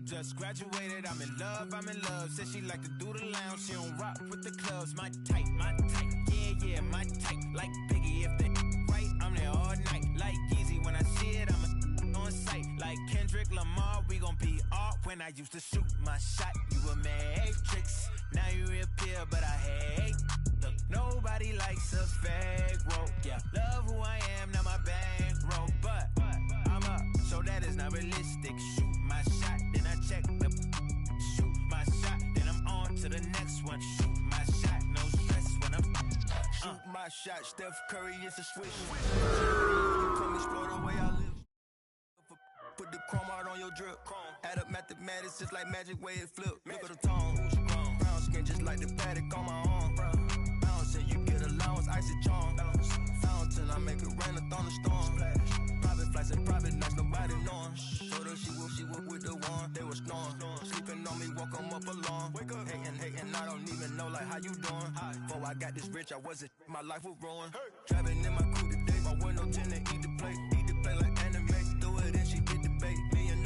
Just graduated, I'm in love. Said she like to do the lounge, she don't rock with the clubs. My type, yeah, my type. Like Biggie, if they right, I'm there all night. Like Yeezy, when I see it, I'm on sight. Like Kendrick Lamar, we gon' be off. When I used to shoot my shot, you a matrix. Now you reappear, but I hate. Look, nobody likes a fake rope. Yeah, love who I am, not my bankroll. But I'm up, so that is not realistic. Shoot my shot, then I check the shoot my shot, then I'm on to the next one. Shoot my shot, no stress when I'm shoot my shot. Steph Curry is a switch. Come explore the way I live. Put the chrome out on your drip. Add up mathematics just like magic way it flip. Look at the tone. Brown skin just like the paddock on my arm. Bouncing, you get allowance, icy charm. Fountain, I make it rain, a thunderstorm. Private flights and private nights, nobody knowing. Told her she would with the one. They was snoring. Sleeping on me, woke them up alone. Hating, I don't even know like how you doing. Before I got this rich, I wasn't. My life was ruined. Driving in my coupe today, my window tinted, eat the plate like anime. Do it and she get the bait. $1 million,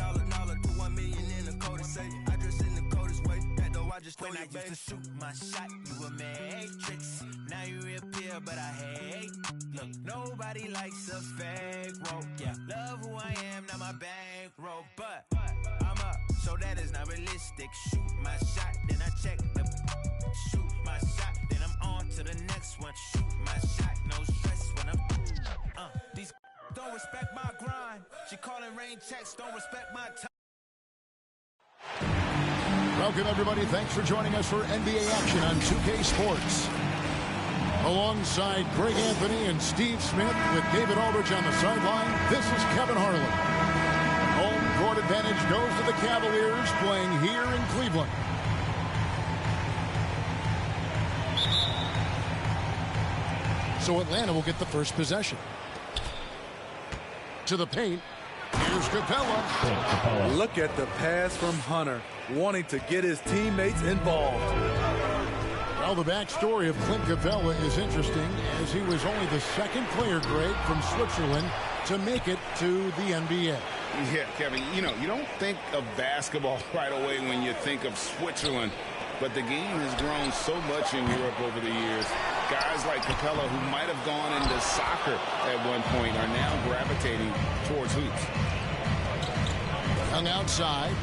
to 1 million in the code to say. I dress in the coldest way. That though I just told you, babe. Used to shoot my shot, you a matrix. Now you reappear, but I hate. Look, nobody likes a fake rope. Yeah, love who I am, not my bankroll. But I'm up, so that is not realistic. Shoot my shot, then I check the shoot my shot, then I'm on to the next one. Shoot my shot, no stress when I'm these don't respect my grind. She calling rain checks, don't respect my time. Welcome, everybody. Thanks for joining us for NBA action on 2K Sports. Alongside Greg Anthony and Steve Smith with David Aldridge on the sideline, this is Kevin Harlan. Home court advantage goes to the Cavaliers playing here in Cleveland. So Atlanta will get the first possession. To the paint. Here's Capella. Look at the pass from Hunter, wanting to get his teammates involved. Well, the backstory of Clint Capella is interesting, as he was only the second player, Greg, from Switzerland to make it to the NBA. Yeah, Kevin, you don't think of basketball right away when you think of Switzerland, but the game has grown so much in Europe over the years. Guys like Capella, who might have gone into soccer at one point, are now gravitating towards hoops. Hung outside.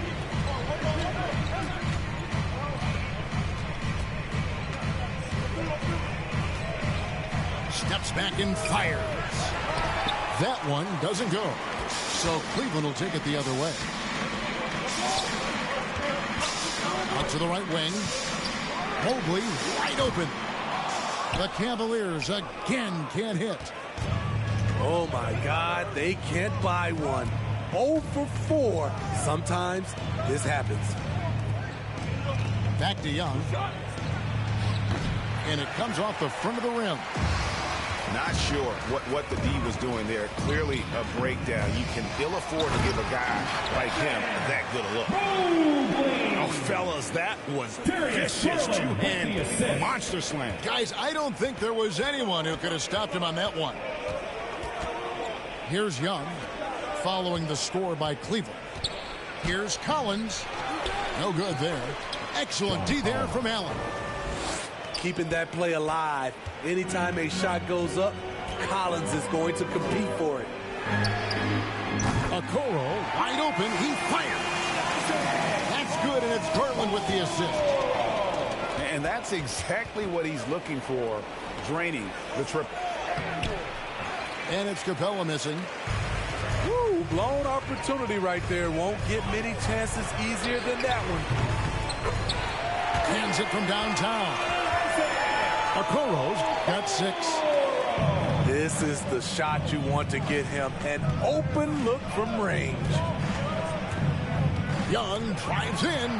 Steps back and fires. That one doesn't go. So Cleveland will take it the other way. Out to the right wing. Mobley wide open. The Cavaliers again can't hit. Oh, my God. They can't buy one. 0 for 4. Sometimes this happens. Back to Young. And it comes off the front of the rim. Not sure what the D was doing there. Clearly a breakdown. You can ill afford to give a guy like him that good a look. Oh, fellas, that was vicious two-hand monster slam. Guys, I don't think there was anyone who could have stopped him on that one. Here's Young, following the score by Cleveland. Here's Collins. No good there. Excellent D there from Allen. Keeping that play alive. Anytime a shot goes up, Collins is going to compete for it. Okoro wide open. He fires. That's good, and it's Garland with the assist. And that's exactly what he's looking for, draining the triple. And it's Capella missing. Woo, blown opportunity right there. Won't get many chances easier than that one. Hands it from downtown. Okoro's got 6. This is the shot you want to get him. An open look from range. Young drives in.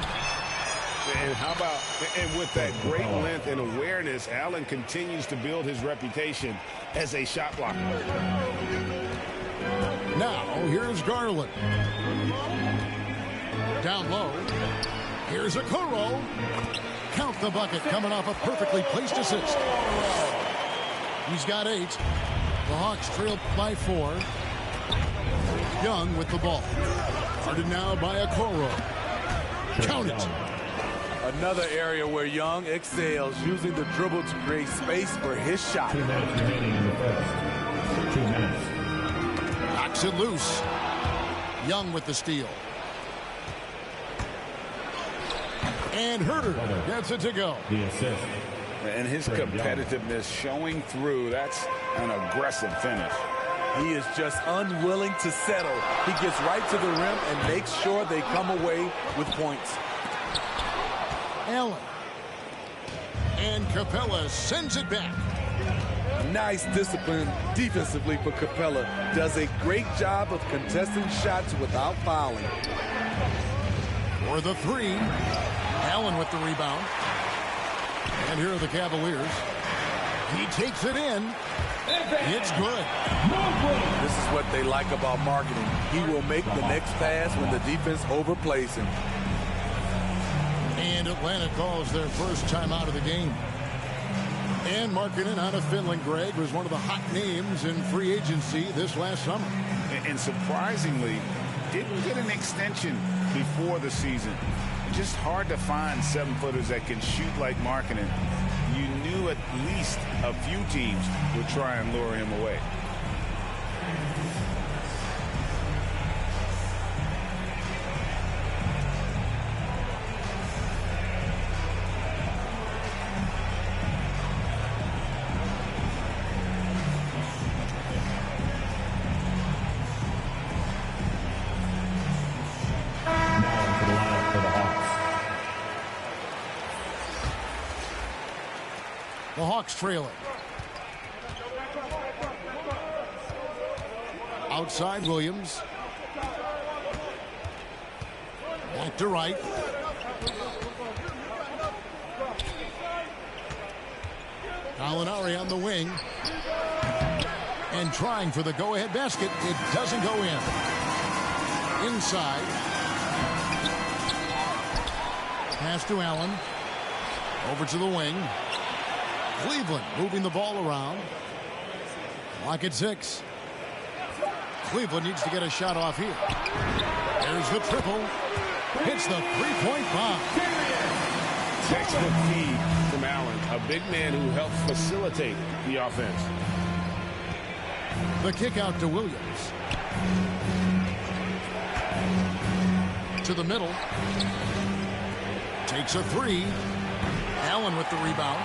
And how about, and with that great length and awareness, Allen continues to build his reputation as a shot blocker. Now, here's Garland. Down low. Here's Okoro. Count the bucket, coming off a perfectly placed assist. He's got 8. The Hawks trail by 4. Young with the ball. Guarded now by Okoro. Count it. Another area where Young excels, using the dribble to create space for his shot. 2 minutes remaining in the first. 2 minutes. Knocks it loose. Young with the steal. And Herter gets it to go. The assist. And his competitiveness showing through. That's an aggressive finish. He is just unwilling to settle. He gets right to the rim and makes sure they come away with points. Allen. And Capella sends it back. Nice discipline defensively for Capella. Does a great job of contesting shots without fouling. For the three. Allen with the rebound. And here are the Cavaliers. He takes it in. It's good. This is what they like about marketing. He will make the next pass when the defense overplays him. And Atlanta calls their first time out of the game. And Markkanen out of Finland, Greg, was one of the hot names in free agency this last summer. And surprisingly, didn't get an extension before the season. Just hard to find 7-footers that can shoot like Markkanen. You knew at least a few teams would try and lure him away. The Hawks trailing. Outside Williams. Back to right. Gallinari on the wing. And trying for the go-ahead basket. It doesn't go in. Inside. Pass to Allen. Over to the wing. Cleveland moving the ball around. Clock at 6. Cleveland needs to get a shot off here. There's the triple. Hits the three-point bomb. Textbook feed from Allen, a big man who helps facilitate the offense. The kick out to Williams. To the middle. Takes a three. Allen with the rebound.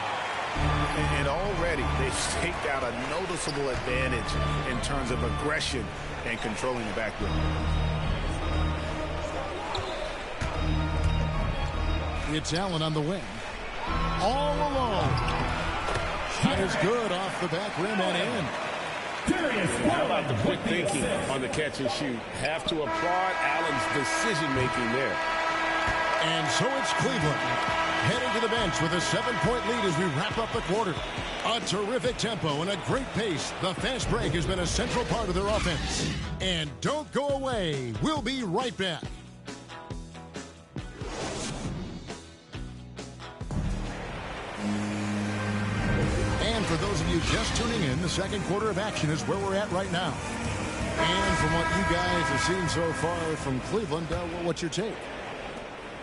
And already they've staked out a noticeable advantage in terms of aggression and controlling the backcourt. It's Allen on the wing. All alone. Shot is good off the back rim and in. How about the quick thinking on the catch and shoot? Have to applaud Allen's decision-making there. And so it's Cleveland heading to the bench with a 7-point lead as we wrap up the quarter. A terrific tempo and a great pace. The fast break has been a central part of their offense. And don't go away. We'll be right back. And for those of you just tuning in, the second quarter of action is where we're at right now. And from what you guys have seen so far from Cleveland, what's your take?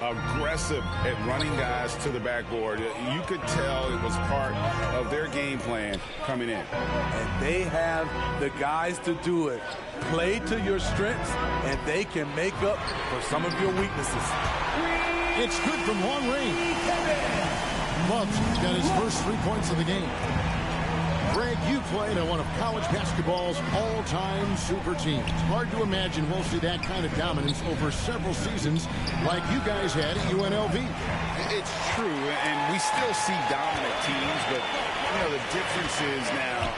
Aggressive at running guys to the backboard. You could tell it was part of their game plan coming in. And they have the guys to do it. Play to your strengths, and they can make up for some of your weaknesses. It's good from long range. Love's got his first 3 points of the game. Greg, you played on one of college basketball's all-time super teams. Hard to imagine we'll see that kind of dominance over several seasons like you guys had at UNLV. It's true, and we still see dominant teams, but you know the difference is now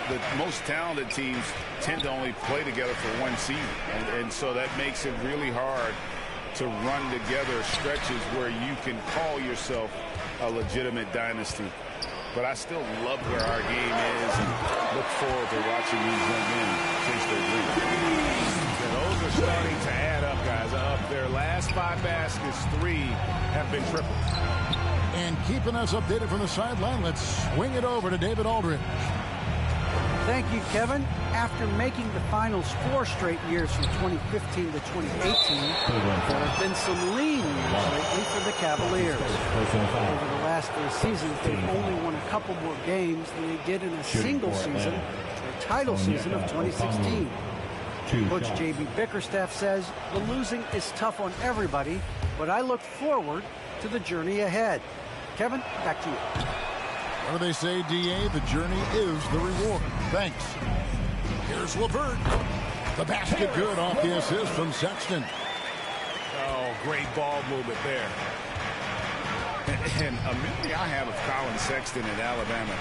the most talented teams tend to only play together for one season, and so that makes it really hard to run together stretches where you can call yourself a legitimate dynasty. But I still love where our game is and look forward to watching these young men chase their dreams. And those are starting to add up, guys. Of their last 5 baskets, 3 have been triples. And keeping us updated from the sideline, let's swing it over to David Aldridge. Thank you, Kevin. After making the finals 4 straight years from 2015 to 2018, there have been some lean lately for the Cavaliers. Over the last 3 seasons, they've only won a couple more games than they did in a single season, their title season of 2016. Coach J.B. Bickerstaff says the losing is tough on everybody, but I look forward to the journey ahead. Kevin, back to you. What do they say, D.A.? The journey is the reward. Thanks. Here's LeVert. The basket good off the assist from Sexton. Oh, great ball movement there. And a memory I have of Colin Sexton at Alabama.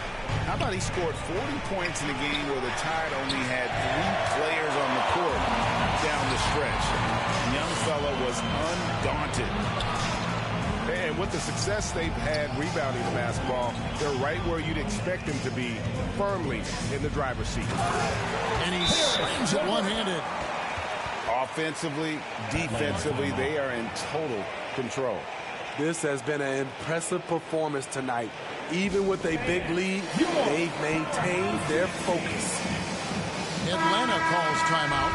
How about he scored 40 points in a game where the Tide only had 3 players on the court down the stretch. The young fella was undaunted. And with the success they've had rebounding the basketball, they're right where you'd expect them to be, firmly in the driver's seat. And he slams it one-handed. Offensively, defensively, they are in total control. This has been an impressive performance tonight. Even with a big lead, they've maintained their focus. Atlanta calls timeout.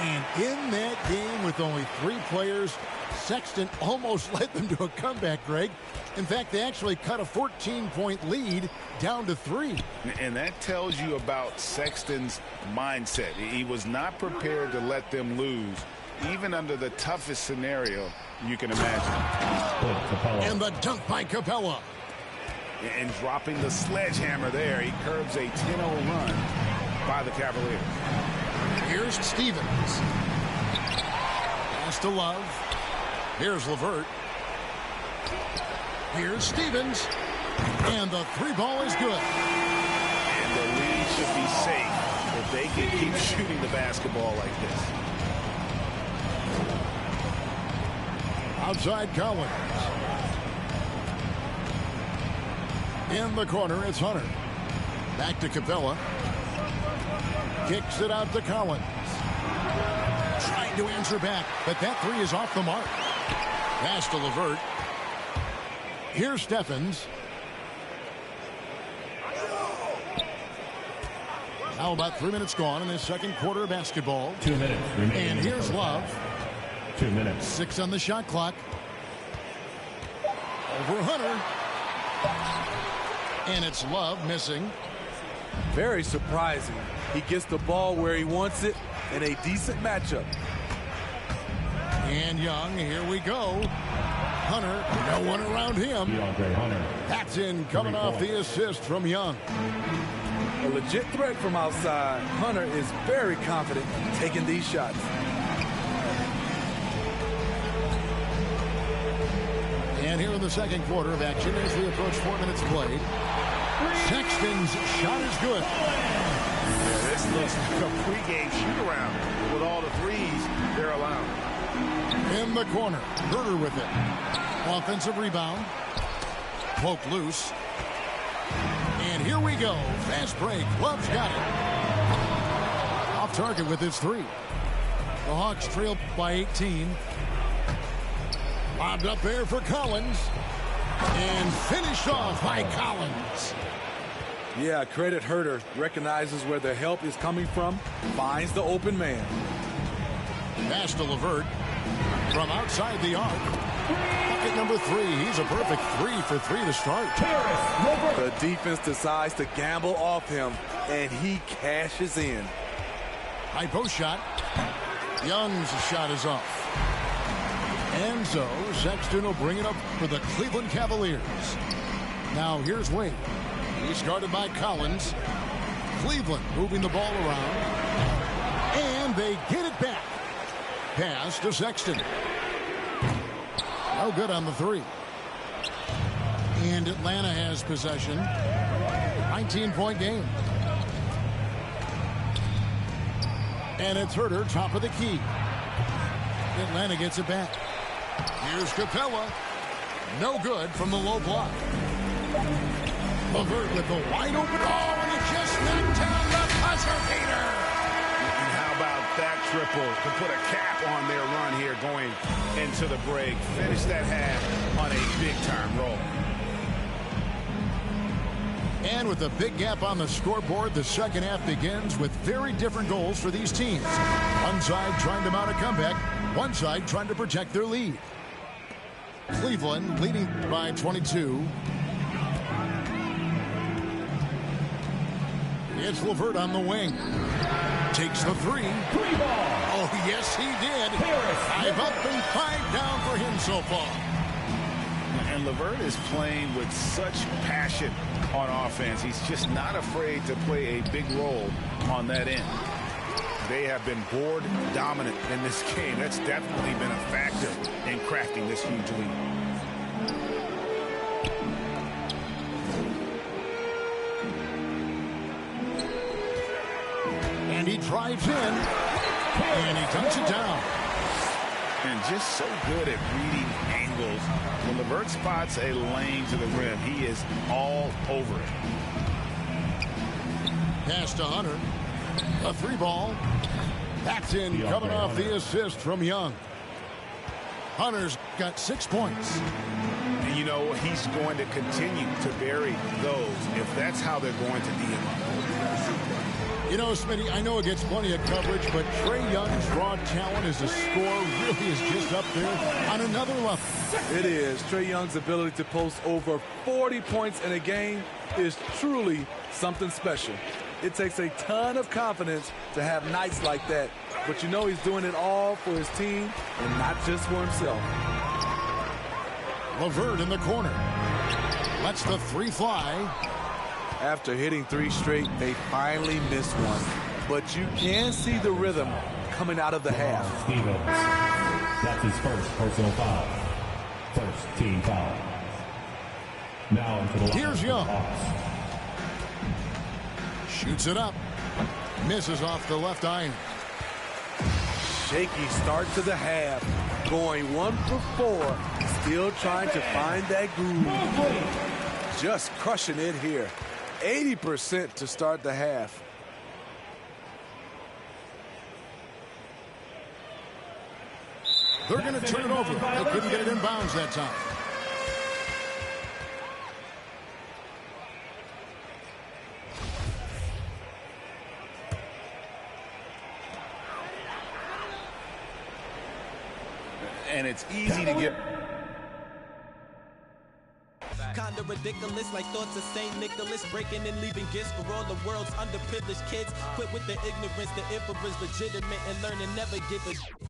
And in that game with only 3 players, Sexton almost led them to a comeback, Greg. In fact, they actually cut a 14-point lead down to 3. And that tells you about Sexton's mindset. He was not prepared to let them lose, even under the toughest scenario you can imagine. And the dunk by Capella. And dropping the sledgehammer there, he curbs a 10-0 run by the Cavaliers. Here's Stevens. Pass to Love. Here's LeVert. Here's Stevens. And the 3 ball is good. And the lead should be safe if they can keep shooting the basketball like this. Outside Collins. In the corner, it's Hunter. Back to Capella. Kicks it out to Collins. Trying to answer back, but that 3 is off the mark. Pass to LeVert. Here's Steffens. Now about 3 minutes gone in this second quarter of basketball. 2 minutes remaining. And here's Love. 2 minutes. 6 on the shot clock. Over Hunter. And it's Love missing. Very surprising. He gets the ball where he wants it in a decent matchup. And Young, here we go. Hunter, no one around him. DeAndre Hunter. That's in, coming off the assist from Young. A legit threat from outside. Hunter is very confident taking these shots. And here in the second quarter of action as we approach 4 minutes played. Sexton's shot is good. Yeah, this looks like a pregame shoot-around with all the threes they're allowing. In the corner, Herter with it. Offensive rebound. Poked loose. And here we go. Fast break. Love's got it. Off target with his 3. The Hawks trail by 18. Lobbed up there for Collins. And finished off by Collins. Yeah, credit Herter. Recognizes where the help is coming from. Finds the open man. Pass to LeVert. From outside the arc. Bucket number 3. He's a perfect 3 for 3 to start. The defense decides to gamble off him, and he cashes in. High post shot. Young's shot is off. And so Sexton will bring it up for the Cleveland Cavaliers. Now here's Wade. He's guarded by Collins. Cleveland moving the ball around. And they get it back. Pass to Sexton. No good on the 3. And Atlanta has possession. 19-point game. And it's Herter, top of the key. Atlanta gets it back. Here's Capella. No good from the low block. LeVert with the wide open. Oh, and it just knocked down the buzzer beater. And how about that triple to put a cap on their run here going into the break. Finish that half on a big-time roll. And with a big gap on the scoreboard, the second half begins with very different goals for these teams. One side trying to mount a comeback, one side trying to protect their lead. Cleveland leading by 22. It's LeVert on the wing. Takes the three. Oh, yes, he did. 5 up and 5 down for him so far. And LeVert is playing with such passion on offense. He's just not afraid to play a big role on that end. They have been board dominant in this game. That's definitely been a factor in crafting this huge lead. And he drives in, and he dunks it down. And just so good at reading angles. When LeVert spots a lane to the rim, he is all over it. Pass to Hunter. A 3-ball. That's in, coming off the assist from Young. Hunter's got 6 points. And you know, he's going to continue to bury those if that's how they're going to D him up. You know, Smitty, I know it gets plenty of coverage, but Trae Young's raw talent as a scorer really is just up there on another level. It is. Trae Young's ability to post over 40 points in a game is truly something special. It takes a ton of confidence to have nights like that, but you know he's doing it all for his team and not just for himself. LeVert in the corner. Lets the 3 fly. After hitting 3 straight, they finally missed one. But you can see the rhythm coming out of the half. Stevens. That's his first personal foul. First team foul. Now into the line. Here's Young. Shoots it up. Misses off the left iron. Shaky start to the half. Going 1 for 4. Still trying to find that groove. Just crushing it here. 80% to start the half. They're going to turn it over. They couldn't get it in bounds that time. And it's easy to get. Kinda ridiculous, like thoughts of St. Nicholas, breaking and leaving gifts for all the world's underprivileged kids. Quit with the ignorance, the info is legitimate, and learn to never give a